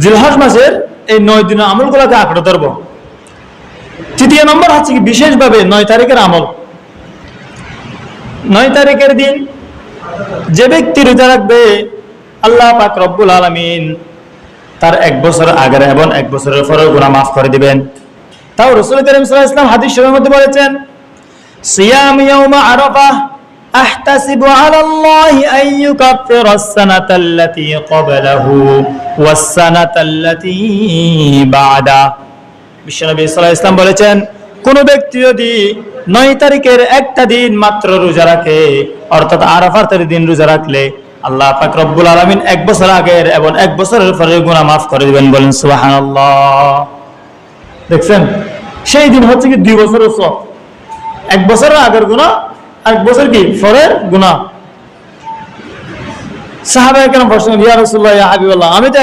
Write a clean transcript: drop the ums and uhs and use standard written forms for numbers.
জিলহজ মাসের এই 9 দিনের আমলগুলোকে আঁকড়ে ধরব। তৃতীয় নম্বর হচ্ছে কি বিশেষভাবে 9 তারিখের আমল। 9 তারিখের দিন যে ব্যক্তি রোজা রাখবে আল্লাহ পাক রব্বুল আলামিন তার 1 বছর আগের এবং 1 বছরের পরের গুনাহ মাফ করে দিবেন। তাও রাসূল কারীম সাল্লাল্লাহু আলাইহি ওয়াসাল্লাম হাদিস শরীফের মধ্যে বলেছেন, সিয়াম ইয়াউম আরাফাহ আহতাসিবু আলাল্লাহি আন ইউকাফিরা আস-সানাতাল্লাতী ক্বাবলাহু ওয়াস-সানাতাল্লাতী বা'দা। বিশ্বনবী সাল্লাল্লাহু আলাইহি ওয়াসাল্লাম বলেছেন, কোন ব্যক্তি যদি 9 তারিখের একটা দিন মাত্র রোজা রাখে, অর্থাৎ আরাফাতের দিন রোজা রাখলে আল্লাহ পাক রব্বুল আলামিন 1 বছর আগের এবং 1 বছরের পরের গুনাহ মাফ করে দিবেন। বলেন সুবহানাল্লাহ। দেখছেন, সেই দিন হচ্ছে কি 2 বছরের সওয়াব। 1 বছরের আগের গুনাহ আর 1 বছর কি পরের গুনাহ। সাহাবায়ে কেরাম বলেন, ইয়া রাসূলুল্লাহ ইয়া হাবিবাল্লাহ, আমি তো